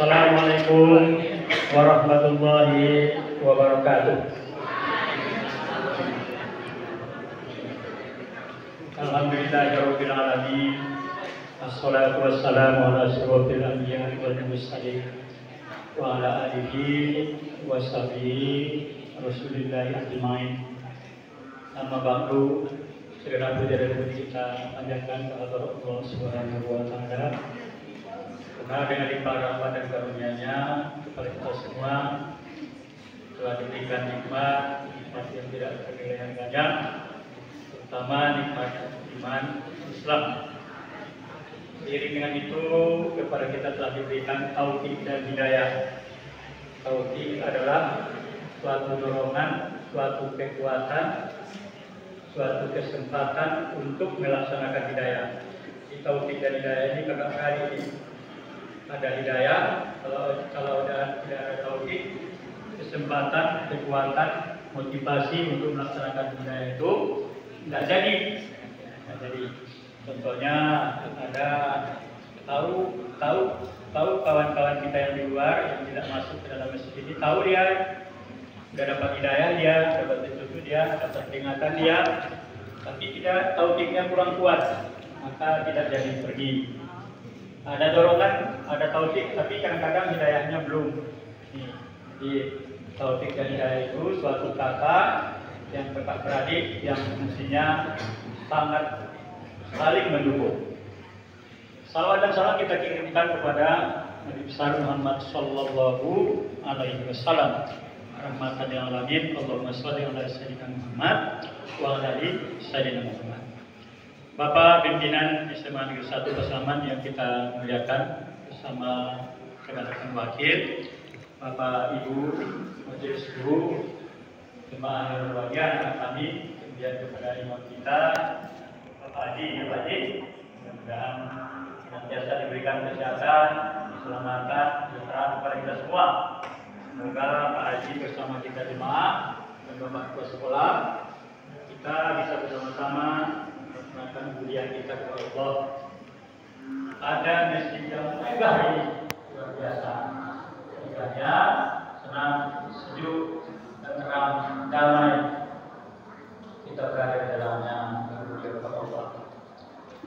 Assalamualaikum warahmatullahi wabarakatuh. Alhamdulillahirabbil alamin. Assalatu wassalamu ala asyrofil anbiya'i wal mursalin wa ala alihi wa sahbihi rasulillahi ajmain. Amma ba'du. Segera dari kita panjatkan kepada Allah Subhanahu wa taala. Karena dengan limpah rahmat dan karunia-Nya kepada kita semua telah diberikan nikmat yang tidak ternilai harganya, terutama nikmat iman Islam. Seiring dengan itu kepada kita telah diberikan taufik dan hidayah. Taufik adalah suatu dorongan, suatu kekuatan, suatu kesempatan untuk melaksanakan hidayah. Di taufik dan hidayah ini kakak kali ini ada hidayah, kalau tidak ada taufik, kesempatan, kekuatan, motivasi untuk melaksanakan hidayah itu tidak jadi. Contohnya ada tahu kawan-kawan kita yang di luar yang tidak masuk ke dalam masjid ini, tahu dia sudah dapat hidayah, dia dapat petunjuk, dia dapat peringatan dia, tapi tidak taufiknya kurang kuat, maka tidak jadi pergi. Ada dorongan, ada taufik, tapi kadang-kadang hidayahnya belum. Jadi taufik dan hidayah itu suatu kata yang kakak beradik yang mestinya sangat saling mendukung. Salawat dan salam kita kirimkan kepada Nabi besar Muhammad Sallallahu Alaihi Wasallam. Rahmatan lil alamin. Allahumma sholli ala sayyidina Muhammad wa ala ali sayyidina Muhammad. Bapak pimpinan SMA Negeri 1 Pasaman yang kita muliakan bersama rekan-rekan wakil, Bapak Ibu Majelis Guru, jemaah yang berbahagia, anak kami, kemudian kepada imam kita, Bapak Haji, mudah-mudahan senantiasa diberikan kesehatan, keselamatan, kesejahteraan kepada kita semua. Semoga Pak Haji bersama kita jemaah dan Bapak Kepala Sekolah kita bisa bersama-sama melaksanakan kuliah kita kepada Allah. Ada masjid yang megah ini luar biasa. Ibadahnya senang, sejuk, tenang, damai. Kita berada di dalamnya berkuliah kepada Allah.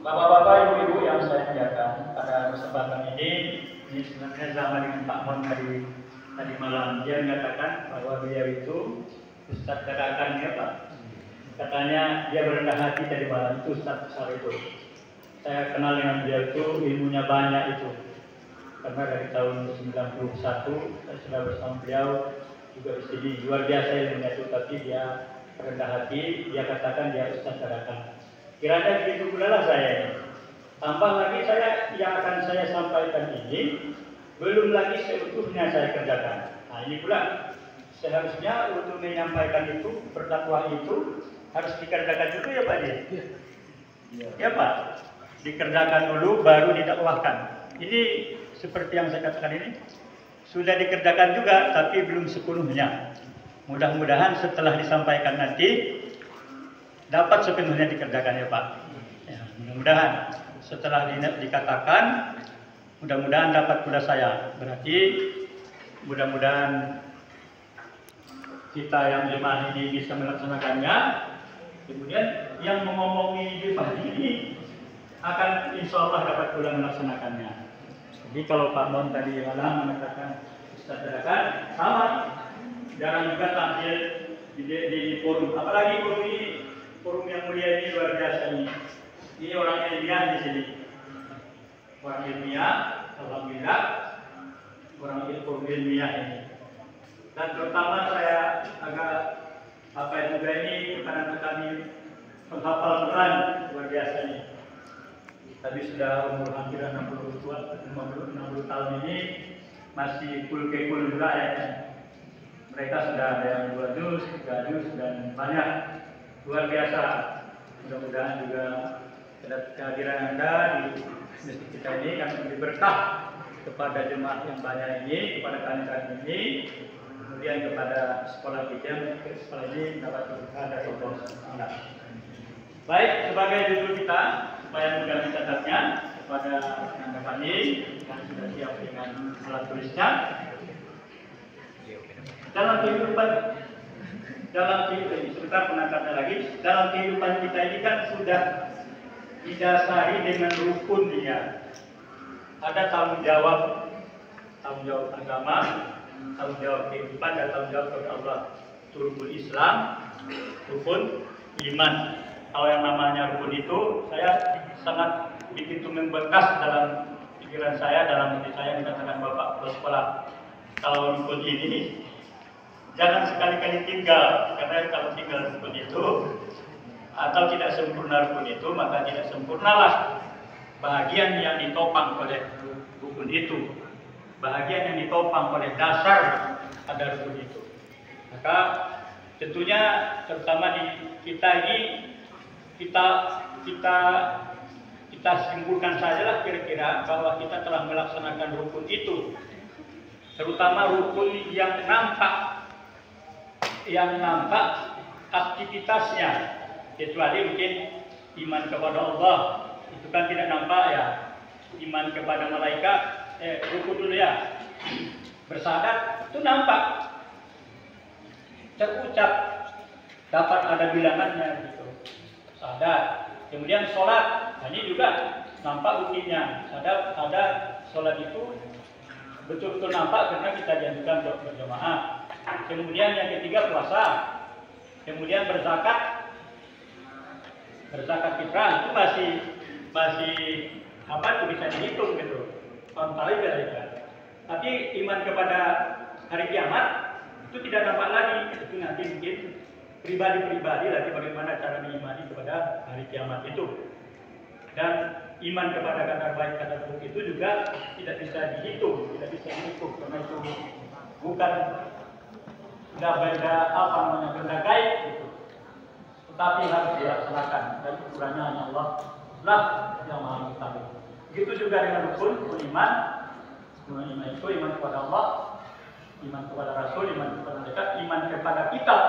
Bapak-bapak, ibu-ibu yang saya muliakan, pada kesempatan ini sebenarnya sama dengan Pak Mon tadi malam. Dia mengatakan bahwa beliau itu Ustaz dadakan ya Pak. Katanya dia berendah hati tadi malam, itu Ustaz besar itu. Saya kenal dengan beliau itu, ilmunya banyak itu. Karena dari tahun 91 saya sudah bersama beliau juga di sini. Luar biasa ilmunya itu, tapi dia rendah hati. Dia katakan dia Ustaz dadakan. Kiranya begitu pula lah saya ini. Tambah lagi yang akan saya sampaikan ini belum lagi seutuhnya saya kerjakan. Nah ini pula seharusnya untuk menyampaikan itu, berdakwah itu harus dikerjakan dulu ya Pak dia. Ya Pak, dikerjakan dulu baru didakwahkan. Ini seperti yang saya katakan ini sudah dikerjakan juga tapi belum sepenuhnya. Mudah-mudahan setelah disampaikan nanti dapat sepenuhnya dikerjakan ya Pak. Ya, mudah-mudahan setelah dikatakan, mudah-mudahan dapat pula saya. Berarti mudah-mudahan kita yang jemaah ini bisa melaksanakannya. Kemudian yang mengomongi jemaah ini akan insya Allah dapat pula melaksanakannya. Jadi kalau Pak Mon tadi malam mengatakan Ustaz dadakan, sama. Jangan juga tampil di forum. Apalagi forum ini, forum yang mulia ini luar biasa ini. Ini orang ilmiah di sini. Orang ilmiah, alhamdulillah, orang forum ilmiah ini. Dan terutama saya agak juga ini karena kami menghafal Quran luar biasa ini. Tapi sudah umur hampir 60 tahun ini masih kul juga ya. Mereka sudah ada yang 2 juz, 3 juz dan banyak. Luar biasa. Mudah-mudahan juga kehadiran Anda di masjid kita ini akan memberi berkah kepada jemaah yang banyak ini, kepada kalian ini, kemudian kepada sekolah kita, sekolah ini dapat berkah dari Allah. Baik, sebagai judul kita supaya mudah dicatatnya, kepada Anda kami yang sudah siap dengan alat tulisnya. Dalam kehidupan sebentar penangkapnya lagi. Dalam kehidupan kita ini kan sudah didasari dengan rukun dia. Ada tanggung jawab agama, tanggung jawab kehidupan, dan tanggung jawab kepada Allah. Rukun Islam, rukun iman. Kalau yang namanya rukun itu, saya sangat begitu membekas dalam pikiran saya, dalam hati saya, dikatakan Bapak kepala sekolah. Kalau rukun ini, jangan sekali-kali tinggal, karena kalau tinggal rukun itu, atau tidak sempurna rukun itu, maka tidak sempurnalah bahagian yang ditopang oleh rukun itu. Bahagian yang ditopang oleh dasar ada rukun itu. Maka tentunya terutama di kita ini kita simpulkan sajalah kira-kira bahwa kita telah melaksanakan rukun itu, terutama rukun yang nampak aktivitasnya, kecuali mungkin iman kepada Allah itu kan tidak nampak ya. Iman kepada malaikat rukun dulu ya, bersyahadat itu nampak, terucap, dapat ada bilangannya gitu, syahadat. Kemudian sholat, ini juga nampak buktinya. Ada sholat itu betul-betul nampak karena kita dianjurkan untuk berjamaah. Kemudian yang ketiga puasa. Kemudian berzakat fitrah itu masih apa itu bisa dihitung gitu. Kontali beda. Tapi iman kepada hari kiamat itu tidak nampak lagi. Itu nanti mungkin pribadi-pribadi lagi bagaimana cara mengimani kepada hari kiamat itu. Dan iman kepada kadar baik kadar buruk itu juga tidak bisa dihitung, karena itu bukan benda apa namanya benda gaib gitu. Tetapi harus dilaksanakan, dan ukurannya hanya Allah lah yang maha mengetahui. Begitu juga dengan rukun iman itu iman kepada Allah, iman kepada Rasul, iman kepada malaikat, iman kepada kitab.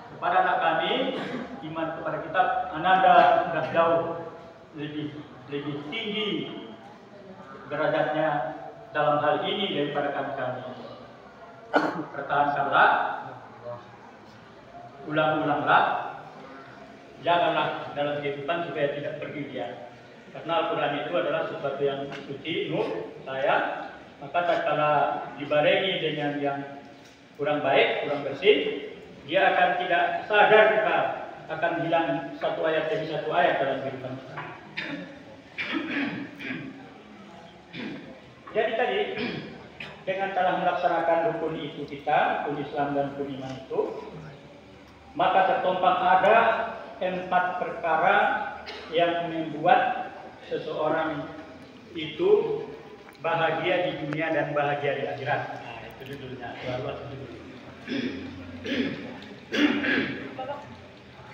Kepada anak kami, iman kepada kitab, ananda sudah jauh lebih tinggi derajatnya dalam hal ini daripada kami. Pertahankanlah, ulang-ulanglah, janganlah dalam kehidupan supaya tidak pergian. Karena Al-Quran itu adalah sesuatu yang suci, nur, saya. Maka tatkala dibarengi dengan yang kurang baik, kurang bersih, dia akan tidak sadar kita akan hilang satu ayat demi satu ayat dalam kehidupan kita. Jadi tadi dengan telah melaksanakan rukun itu kita, rukun Islam dan rukun iman itu, maka tertumpang ada 4 perkara yang membuat seseorang itu bahagia di dunia dan bahagia di akhirat. Nah, itu judulnya.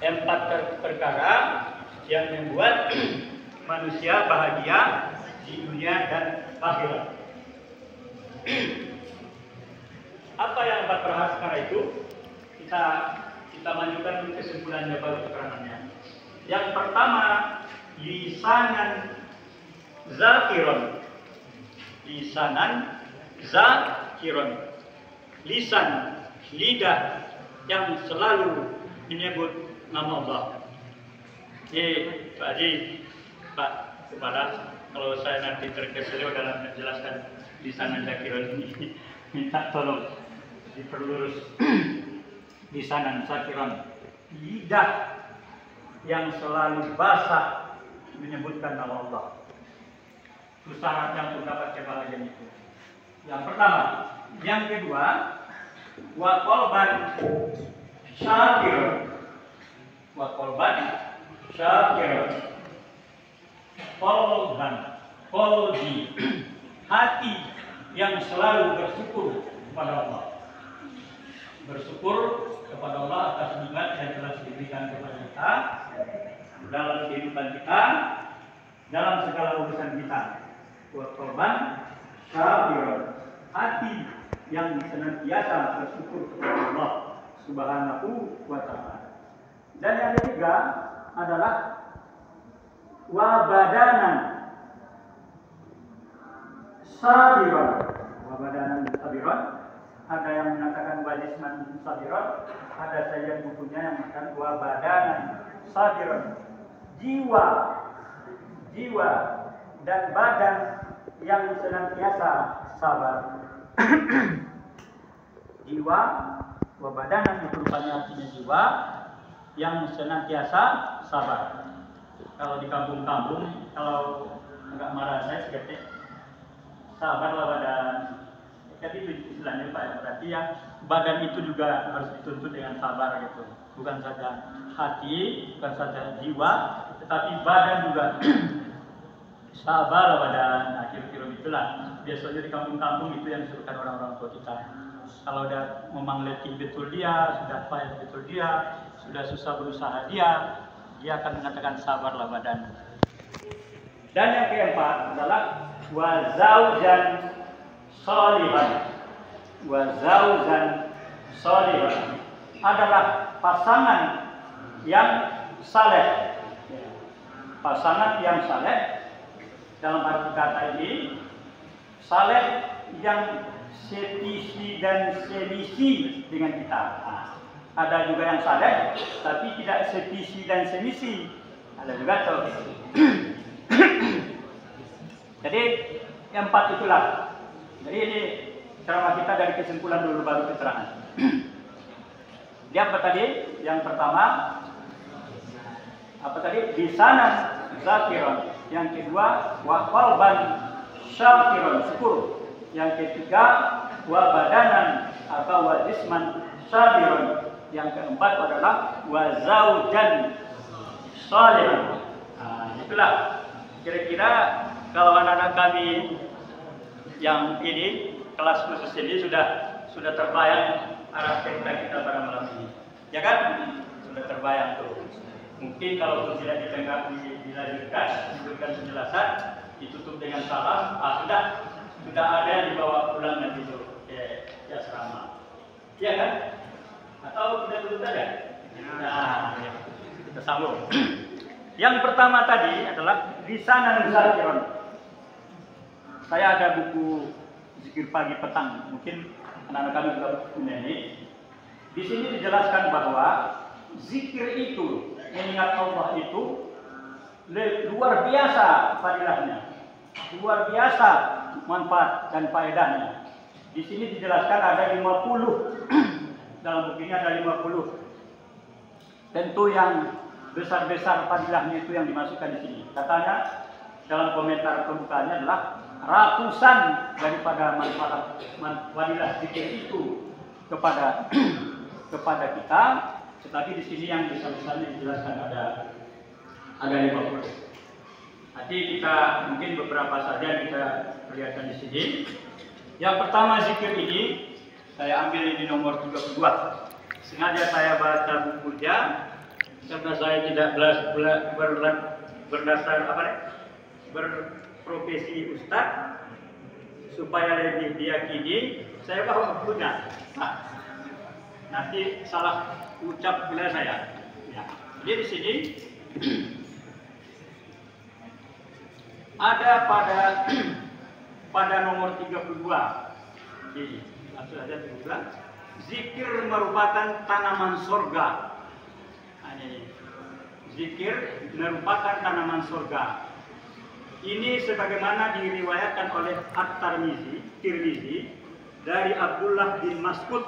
Empat perkara yang membuat manusia bahagia di dunia dan akhirat. Apa yang 4 perkara itu? Kita majukan dulu kesimpulannya baru keterangannya. Yang pertama, lisanan zakiron. Lisanan zakiron. Lisan, lidah yang selalu menyebut nama Allah. Pak Haji, Pak Kepala, kalau saya nanti terkeselio dalam menjelaskan lisanan zakiron ini, minta tolong diperlurus. Lisanan zakiron, lidah yang selalu basah menyebutkan nama Allah. Itu syaratnya untuk dapat kebahagiaan itu. Yang pertama. Yang kedua, wa qalban syakir. Wa qalban syakir. Qalbi, hati yang selalu bersyukur kepada Allah. Bersyukur kepada Allah atas nikmat yang telah diberikan kepada kita dalam kehidupan kita, dalam segala urusan kita. Wa qalban syakir, hati yang senantiasa bersyukur kepada Allah Subhanahu wa ta'ala. Dan yang ketiga adalah wa badanan sabiron wa badanan sabiron. Ada yang mengatakan wa jisman sabiron, ada saja bukunya yang mengatakan wa badanan sabiron. Jiwa dan badan yang senantiasa sabar. Jiwa wa badanan itu rupanya artinya jiwa yang senantiasa sabar. Kalau di kampung-kampung, kalau enggak marah saya seperti sabarlah badan. Jadi itu istilahnya Pak. Berarti ya badan itu juga harus dituntut dengan sabar gitu. Bukan saja hati, bukan saja jiwa, tetapi badan juga sabarlah badan. Nah, kira-kira itulah. Biasanya di kampung-kampung itu yang disebutkan orang-orang tua kita. Kalau udah memang letih betul dia, sudah payah betul dia, sudah susah berusaha dia akan mengatakan sabarlah badan. Dan yang keempat adalah wa zaujan sholihan. Wa zaujan sholihan adalah pasangan yang saleh. Pasangan yang saleh dalam arti kata ini saleh yang sevisi dan semisi dengan kita. Nah, ada juga yang saleh tapi tidak sevisi dan semisi. Ada juga tuh. Jadi yang empat itulah. Jadi ini ceramah kita dari kesimpulan dulu baru keterangan. Dia apa tadi? Yang pertama apa tadi? Lisanan zakiron. Yang kedua wa qalban syakiron, syukur. Yang ketiga wa badanan atau wa jisman sabiron. Yang keempat adalah wa zaujan sholihan. Nah, itulah kira-kira kalau anak-anak kami yang ini kelas khusus ini sudah terbayang arah cerita kita pada malam ini, ya kan? Sudah terbayang tuh. Mungkin kalau tidak dilanjutkan, diberikan penjelasan, ditutup dengan salam, sudah ada yang dibawa pulang nanti itu ke asrama, ya kan? Atau kita tutup saja? Nah, kita sambung. Yang pertama tadi adalah lisanan zakiron. Saya ada buku zikir pagi petang, mungkin anak-anak kami juga punya ini. Di sini dijelaskan bahwa zikir itu, mengingat Allah itu luar biasa fadilahnya, luar biasa manfaat dan faedahnya. Di sini dijelaskan ada 50. Dalam buku ini ada 50. Tentu yang besar-besar fadilahnya itu yang dimasukkan di sini. Katanya dalam komentar pembukaannya adalah ratusan daripada manfaat fadilah zikir itu kepada kita. Tetapi di sini yang besar-besarnya dijelaskan ada 50. Nanti kita mungkin beberapa saja kita perlihatkan di sini. Yang pertama zikir ini saya ambil di nomor 32. Sengaja saya baca bukunya karena saya tidak berprofesi ustaz, supaya lebih diyakini saya bawa bukunya. Nah, nanti salah ucap bila saya. Ya. Jadi di sini ada pada nomor 32. Ini langsung saja diulang. Zikir merupakan tanaman surga. Ini zikir merupakan tanaman surga. Ini sebagaimana diriwayatkan oleh At-Tirmizi dari Abdullah bin Mas'ud.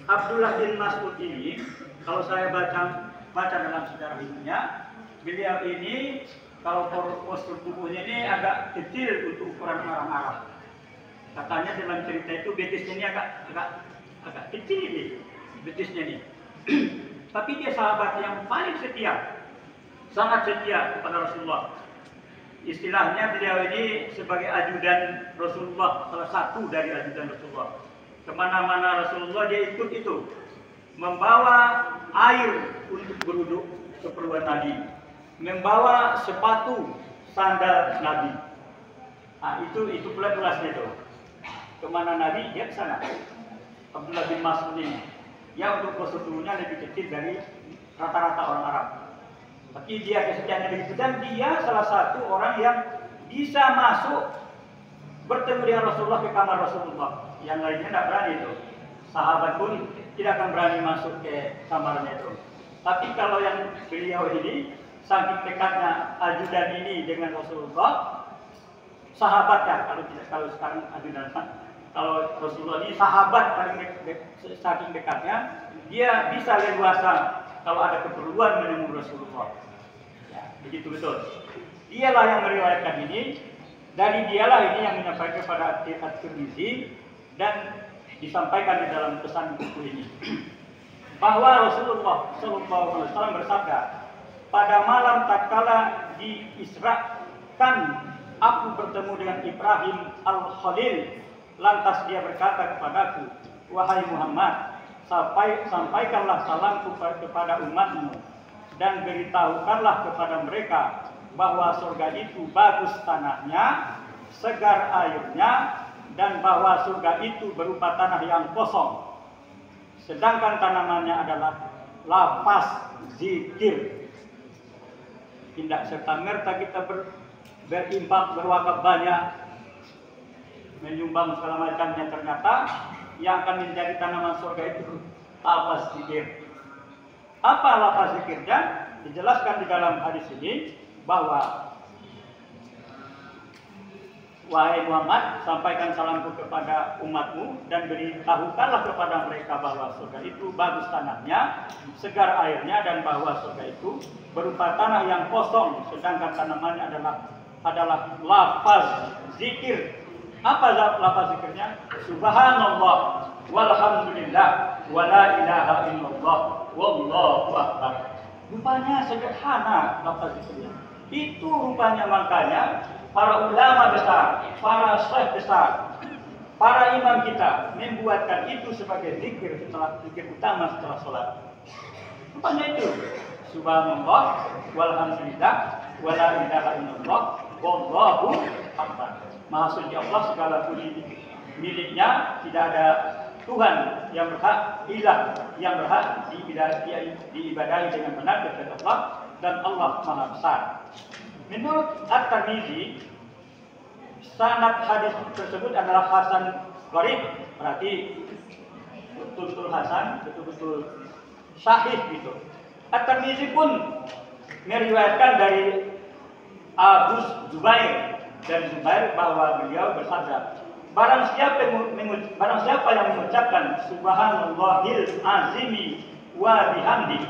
Abdullah bin Mas'ud ini, kalau saya baca dalam sejarah hidupnya, beliau ini kalau postur tubuhnya ini agak kecil untuk ukuran orang Arab. Katanya dalam cerita itu betisnya ini agak kecil ini, betisnya ini. Tapi dia sahabat yang paling setia, sangat setia kepada Rasulullah. Istilahnya beliau ini sebagai ajudan Rasulullah, salah satu dari ajudan Rasulullah. Kemana-mana Rasulullah dia ikut itu, membawa air untuk berwudu keperluan Nabi, membawa sepatu sandal Nabi. Nah, itu pula tulasnya itu. Kemana Nabi dia ke sana. Abdullah bin Mas'ud ini, ya untuk postur tubuhnya lebih kecil dari rata-rata orang Arab. Tapi dia kesetiaannya begitu, dan dia salah satu orang yang bisa masuk bertemu dengan Rasulullah ke kamar Rasulullah. Yang lainnya tidak berani itu. Sahabat pun tidak akan berani masuk ke kamarnya itu. Tapi kalau yang beliau ini saking dekatnya ajudan ini dengan Rasulullah, sahabatnya kalau sekarang ajudan, kalau Rasulullah ini sahabat paling saking dekatnya, dia bisa leluasa kalau ada keperluan menemui Rasulullah. Ya, begitu betul. Dialah yang meriwayatkan ini, dari dialah ini yang menyampaikan kepada At-Tirmizi dan disampaikan di dalam pesan buku ini. Bahwa Rasulullah SAW bersabda, pada malam tatkala diisrakan, aku bertemu dengan Ibrahim Al-Khalil, lantas dia berkata kepadaku, wahai Muhammad, sampaikanlah salamku kepada umatmu dan beritahukanlah kepada mereka bahwa surga itu bagus tanahnya, segar airnya, dan bahwa surga itu berupa tanah yang kosong, sedangkan tanamannya adalah lafaz zikir. Tidak serta-merta kita berimpak, berwakaf banyak, menyumbang segala macamnya, ternyata yang akan menjadi tanaman surga itu lafaz zikir. Apa lafaz zikirnya? Dijelaskan di dalam hadis ini bahwa wahai Muhammad, sampaikan salamku kepada umatmu dan beritahukanlah kepada mereka bahwa surga itu bagus tanahnya, segar airnya, dan bahwa surga itu berupa tanah yang kosong, sedangkan tanamannya adalah lafaz zikir. Apa lafaz zikirnya? Subhanallah walhamdulillah wala ilaha illallah wallahu akbar. Rupanya sederhana lafaz zikirnya. Itu rupanya makanya para ulama besar, para syekh besar, para imam kita membuatkan itu sebagai zikir setelah zikir utama setelah sholat. Rupanya itu subhanallah walhamdulillah wala ilaha illallah wallahu akbar. Maha suci Allah, segala puji miliknya, tidak ada Tuhan yang berhak, ilah yang berhak diibadahi dengan benar kepada Allah, dan Allah Maha Besar. Menurut At-Tirmizi, sanad hadis tersebut adalah hasan gharib, berarti betul-betul hasan, betul-betul sahih gitu. At-Tirmizi pun meriwayatkan dari Abu Zubair, dari Zubair, bahwa beliau bersabda, barang siapa yang mengucapkan subhanallahil azimi wa bihamdi,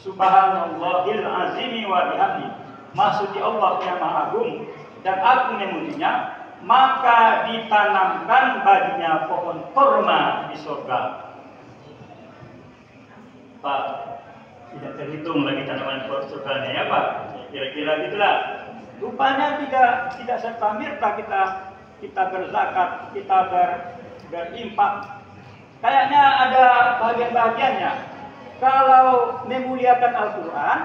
subhanallahil azimi wa bihamdi, maksudnya Allah yang Maha Agung dan aku memujinya, maka ditanamkan baginya pohon kurma di surga. Pak, tidak terhitung lagi tanaman surganya ya Pak, kira-kira gitulah. Rupanya tidak serta-merta kita berzakat, kita berimpak. Kayaknya ada bagian-bagiannya. Kalau memuliakan Al-Quran,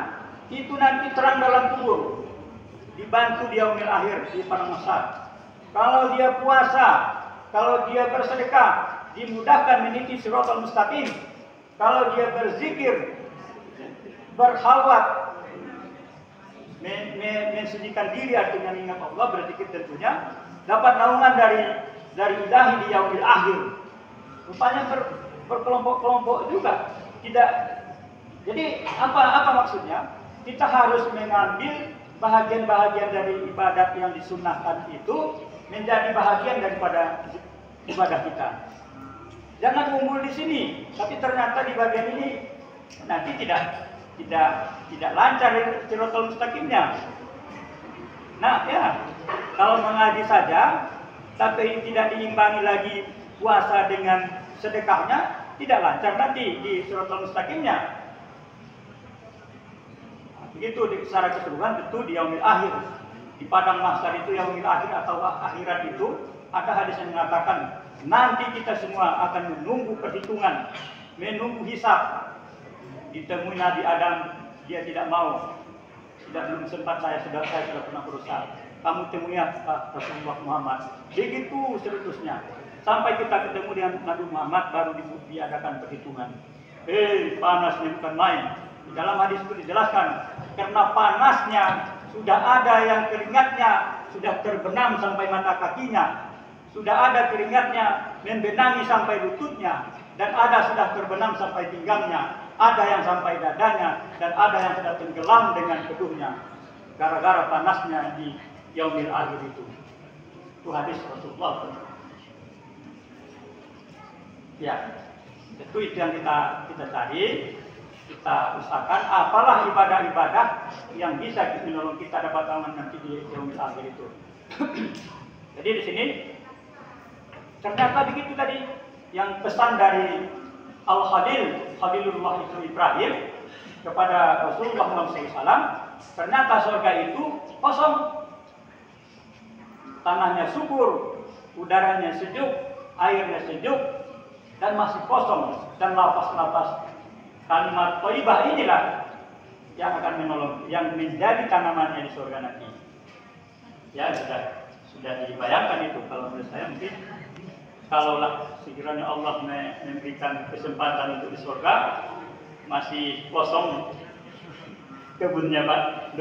itu nanti terang dalam kubur, dibantu di yaumil akhir, di padang mahsyar. Kalau dia puasa, kalau dia bersedekah, dimudahkan meniti siratal mustaqim. Kalau dia berzikir, berkhalwat, mensucikan diri, artinya ingat Allah, berzikir tentunya, dapat naungan dari ilahi di yaumil akhir. Rupanya berkelompok-kelompok juga. Tidak. Jadi apa maksudnya? Kita harus mengambil bahagian-bahagian dari ibadat yang disunnahkan itu menjadi bahagian daripada ibadah kita. Jangan unggul di sini, tapi ternyata di bagian ini nanti tidak lancar siratal mustaqimnya. Nah ya, kalau mengaji saja tapi tidak diimbangi lagi puasa dengan sedekahnya, tidak lancar nanti di siratal mustaqimnya. Begitu secara keseluruhan, tentu di yaumil akhir, di padang mahsyar itu, yaumil akhir atau akhirat itu, ada hadis yang mengatakan nanti kita semua akan menunggu perhitungan, menunggu hisab. Ditemui Nabi Adam, dia tidak mau, belum sempat, saya sudah pernah berusaha. Kamu temui Rasulullah Muhammad. Begitu seterusnya, sampai kita ketemu dengan Nabi Muhammad, baru diadakan perhitungan. Panasnya bukan main. Di dalam hadis itu dijelaskan, karena panasnya sudah ada yang keringatnya sudah terbenam sampai mata kakinya. sudah ada keringatnya membenangi sampai lututnya, dan ada sudah terbenam sampai pinggangnya, ada yang sampai dadanya, dan ada yang sudah tenggelam dengan keduhnya, gara-gara panasnya di yaumil akhir itu. Itu hadis Rasulullah. Ya, tentu itu yang kita cari. Kita usahakan apalah ibadah-ibadah yang bisa menolong kita dapat aman nanti di yaumil akhir itu. Jadi di sini ternyata begitu tadi yang pesan dari Khalilullah itu Ibrahim kepada Rasulullah SAW, ternyata surga itu kosong, tanahnya subur, udaranya sejuk, airnya sejuk, dan masih kosong, dan lapas-lapas kalimat thayyibah inilah yang akan menolong, yang menjadi tanamannya di surga nanti. Ya, sudah dibayangkan itu. Kalau menurut saya mungkin kalaulah sekiranya Allah memberikan kesempatan untuk di surga, masih kosong kebunnya Pak.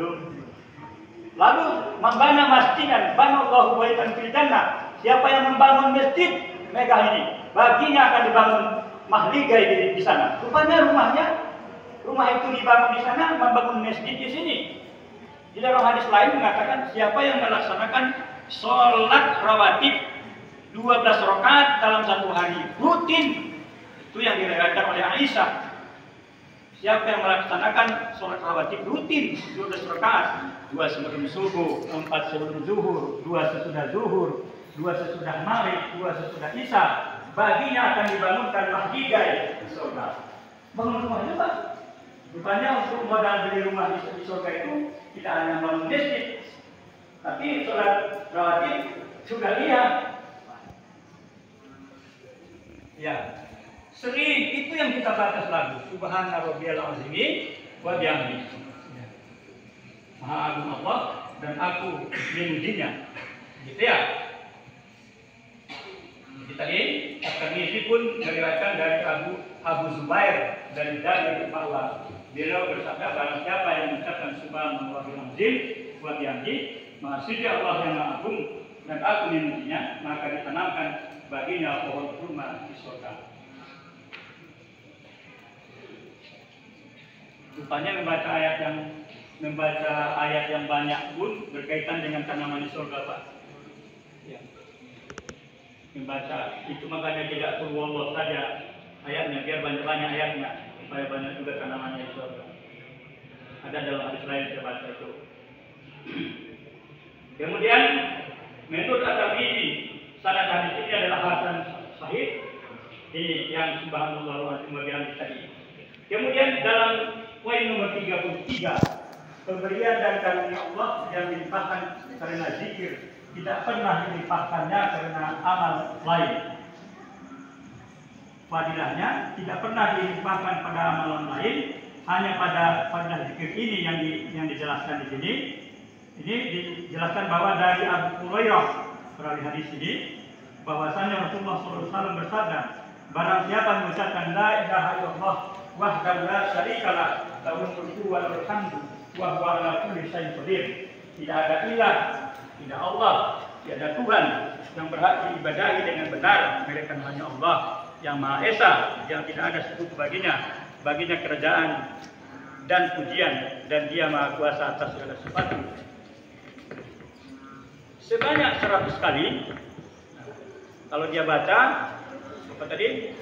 Lalu membana masjidan, banallahu baitan fil jannah. Siapa yang membangun masjid megah ini, baginya akan dibangun mahligai di sana. Rupanya rumah itu dibangun di sana, membangun masjid di sini. Di dalam hadis lain mengatakan siapa yang melaksanakan sholat rawatib 12 rakaat dalam satu hari rutin, itu yang diriwayatkan oleh Aisyah. Siapa yang melaksanakan sholat rawatib rutin 12 rakaat, 2 sebelum subuh, 4 sebelum zuhur, 2 sesudah zuhur, 2 sesudah maghrib, 2 sesudah isya, baginya akan dibangunkan mahligai di surga. Bangun rumahnya Pak. Rupanya untuk modal beli rumah di surga itu tidak hanya bangun masjid, tapi sholat rawatib sudah lihat. Ya, sering itu yang kita batas lagu. Subhana rabbiyal azim wa bihamdihi. Maha agung Allah dan aku memujinya. Gitu ya. Tadi At-Tirmidzi pun meriwayatkan dari Abu Zubair dari Jabir bahwa beliau bersabda, barang siapa yang mengucapkan subhanallahil azim wa bihamdihi, maha suci Allah yang maha agung dan aku memujinya, maka ditanamkan baginya pohon kurma di surga. Rupanya membaca ayat yang banyak pun berkaitan dengan tanaman di surga, Pak. Ya. Membaca itu makanya tidak perlu Allah saja ayatnya, biar banyak-banyak ayatnya supaya banyak juga tanamannya di surga. Ada dalam hadis lain saya baca itu. Kemudian menurut At-Tirmidzi sanad hadis ini adalah hasan sahih. Ini yang subhanallah wa bihamdihi tadi. Kemudian dalam poin nomor 33, pemberian dan karunia Allah yang dilimpahkan karena zikir, tidak pernah dilimpahkannya karena amal lain. Fadilahnya tidak pernah dilimpahkan pada amalan lain, hanya pada zikir ini yang dijelaskan di sini. Ini dijelaskan bahwa dari Abu Hurairah perawi hadis ini bahwasanya Rasulullah SAW bersabda, barang siapa mengucapkan la ilaha illallah wahdahu la syarikalah lahul mulku wa lahul hamdu wa huwa ala kulli syai'in qadir. Tidak ada ilah, tidak Allah, tiada Tuhan yang berhak diibadahi dengan benar melainkan hanya Allah yang Maha Esa, yang tidak ada sekutu baginya kerajaan dan pujian, dan Dia Maha Kuasa atas segala sesuatu. Sebanyak 100 kali kalau dia baca apa tadi?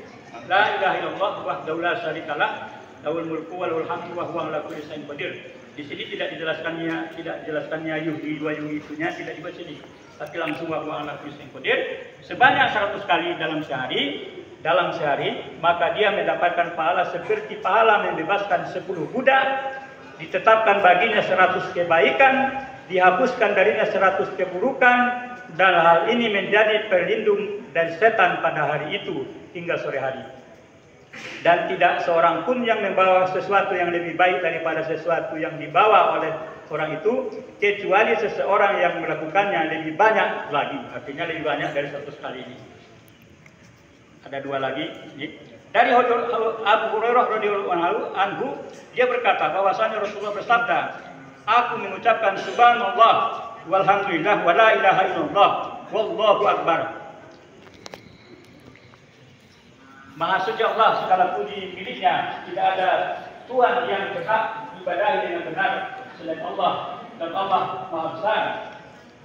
La ilaha illallah wahdahu la syarikalah lahul mulku wa lahul hamdu wa huwa ala kulli syai'in qadir. Di sini tidak dijelaskannya yuhyi wa yumiitunya, tidak di sini. Tapi langsung wa huwa ala kulli syai'in qadir. Sebanyak 100 kali dalam sehari, maka dia mendapatkan pahala seperti pahala membebaskan 10 budak, ditetapkan baginya 100 kebaikan, dihapuskan darinya 100 keburukan, dan hal ini menjadi pelindung dari setan pada hari itu hingga sore hari. Dan tidak seorang pun yang membawa sesuatu yang lebih baik daripada sesuatu yang dibawa oleh orang itu, kecuali seseorang yang melakukannya lebih banyak lagi. Artinya lebih banyak dari 100 kali ini. Ada 2 lagi. Dari Abu Hurairah radhiyallahu anhu, dia berkata bahwasanya Rasulullah bersabda, aku mengucapkan subhanallah walhamdulillah wa la ilaha illallah wallahu akbar Maha suci Allah, segala puji miliknya. Tidak ada Tuhan yang berhak ibadahi dengan benar selain Allah, dan Allah Maha Besar.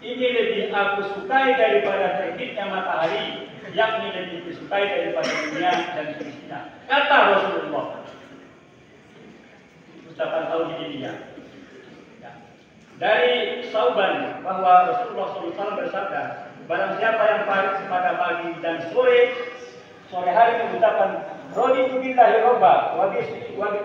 Ini lebih aku sukai daripada terbitnya matahari, yang ini lebih disukai daripada dunia dan seisinya. Kata Rasulullah. Ucapan tauhid ini ya. Dari Sauban bahwa Rasulullah SAW bersabda, barang siapa yang pada pagi dan sore hari mengucapkan raditu billahi robba wa bi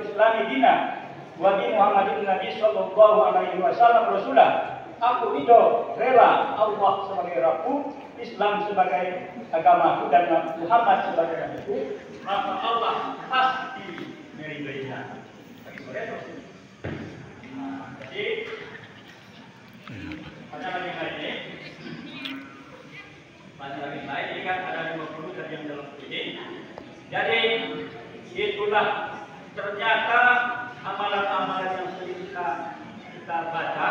islami dina wa bi Muhammadin nabi sallallahu alaihi wasallam rasulah. Aku ridho rela Allah sebagai Rabbku, Islam sebagai agamaku, dan Muhammad sebagai nabiku, maka Allah pasti meridhoinya. Jadi pada lagi ini ini kan ada 20 dari yang dalam ini. Jadi itulah ternyata amalan-amalan yang sering kita baca,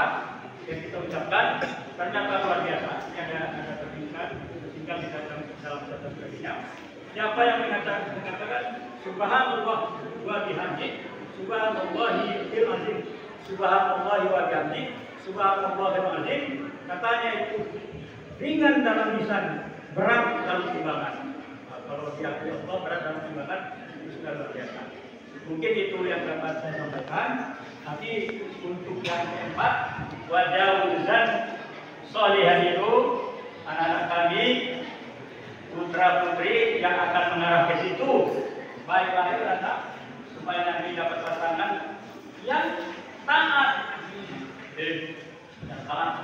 yang kita ucapkan, ternyata luar biasa. Ini ada tertinggal di dalam satu bagiannya. Siapa yang mengatakan Subhanallah wa bihamdi, Subhanallahil azim, Subhanallahi wa bihamdi, Subhanallahil azim, katanya itu ringan dalam lisan, berat dalam timbangan. Nah, kalau diakui Allah berat dalam timbangan, itu sudah luar biasa. Mungkin itu yang dapat saya sampaikan. Nanti untuk yang keempat, wajawuzan solihan itu anak-anak kami, putra putri yang akan mengarah ke situ, baik-baik anak, supaya nanti dapat pasangan yang taat. Yang taat.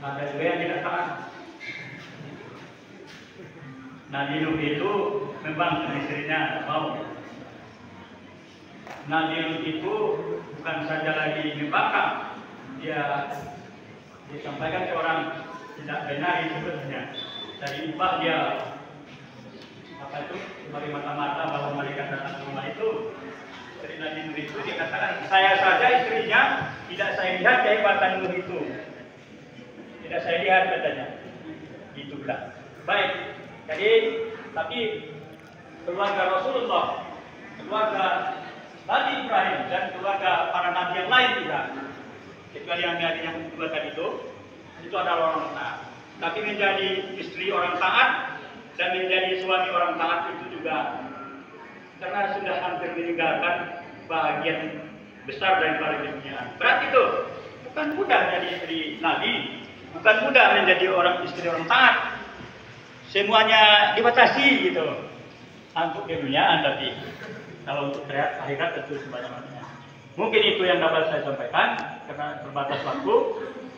Ada juga yang tidak taat. Nabi Nuh itu memang istrinya mau. Nabi Nuh itu bukan saja lagi membangkang, dia disampaikan ke orang tidak benar itu sebenarnya. Dari upah dia apa itu kembali mata-mata bahwa malaikat datang ke rumah itu. Dari Nabi Nuh itu dia katakan, saya saja istrinya tidak saya lihat kehebatan Nuh itu. Tidak saya lihat katanya. Itulah. Baik. Jadi tapi keluarga Rasulullah, keluarga Nabi Ibrahim dan keluarga para nabi yang lain juga, kecuali yang kedua tadi itu adalah orang taat. Tapi menjadi istri orang taat dan menjadi suami orang taat itu juga karena sudah hampir meninggalkan bagian besar daripada dunia. Berarti itu bukan mudah menjadi istri Nabi, bukan mudah menjadi istri orang taat. Semuanya dibatasi gitu. Untuk keduniaan, tapi kalau untuk akhirat tentu sebanyak-banyaknya. Mungkin itu yang dapat saya sampaikan karena terbatas waktu.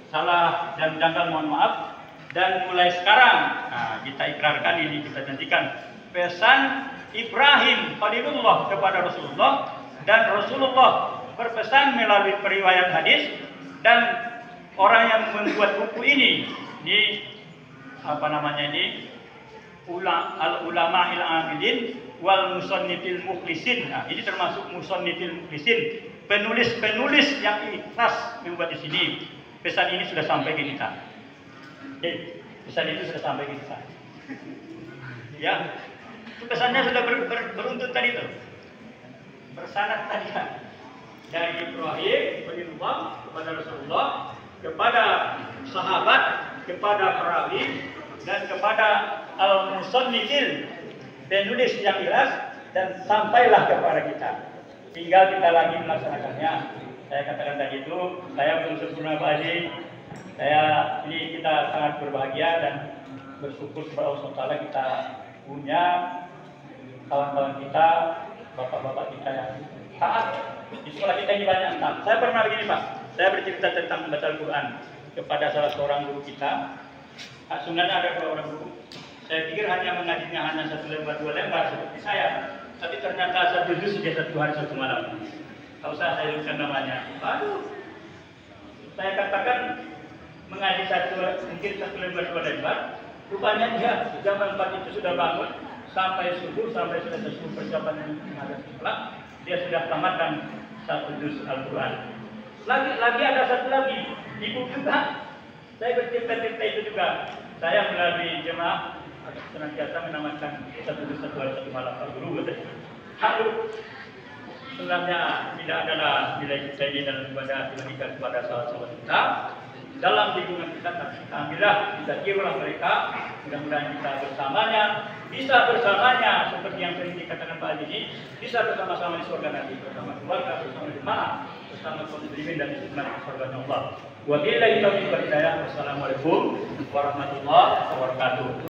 Salah dan janggal mohon maaf. Dan mulai sekarang kita ikrarkan ini, kita janjikan pesan Ibrahim Khalilullah kepada Rasulullah, dan Rasulullah berpesan melalui periwayat hadis, dan orang yang membuat buku ini ulama il-amilin wal musannifil mukhlisin. Nah, ini termasuk musannifil mukhlisin, penulis yang ikhlas membuat di sini. Pesan ini sudah sampai ke kita. Pesan itu sudah sampai ke kita. Ya, itu pesannya sudah beruntun tadi itu. Bersanad tadi kan. Dari Ibrahim kepada Rasulullah, kepada sahabat, kepada perawi, dan kepada al-musannifil, penulis yang ikhlas, dan sampailah kepada kita. Tinggal kita lagi melaksanakannya. Saya katakan tadi itu, saya belum sempurna Pak Haji. Ini kita sangat berbahagia dan bersyukur kepada Allah SWT kita punya kawan-kawan kita, bapak-bapak kita yang taat. Di sekolah kita ini banyak taat. Saya pernah begini Pak, saya bercerita tentang membaca Al-Quran kepada salah seorang guru kita. Sebenarnya ada 2 orang guru. Saya pikir hanya mengajinya hanya 1 lembar 2 lembar seperti saya, tapi ternyata 1 juz dia 1 hari 1 malam. Kalau saya lupa namanya. Aduh, saya katakan mengaji mungkin 1 lembar 2 lembar. Rupanya dia jam 4 itu sudah bangun sampai subuh, sampai selesai persiapan menghadap sholat, dia sudah tamatkan 1 juz Al-Quran. Lagi ada 1 lagi, ibu juga. Saya bercerita itu juga. Saya melalui jemaah senantiasa menamakan satu hari satu malam Pak Guru. Halu sebenarnya tidak adalah nilai kita ini dalam ibadah dibandingkan kepada sahabat-sahabat kita. Dalam lingkungan kita, tapi kita ambillah, kita tirulah mereka. Mudah-mudahan kita bisa bersamanya seperti yang sering dikatakan Pak Haji ini, bisa bersama-sama di surga nanti, bersama keluarga, bersama di mana, bersama kaum muslimin dan muslimat di surga Allah. Wabillahi taufiq wal hidayah. Wassalamualaikum warahmatullahi wabarakatuh.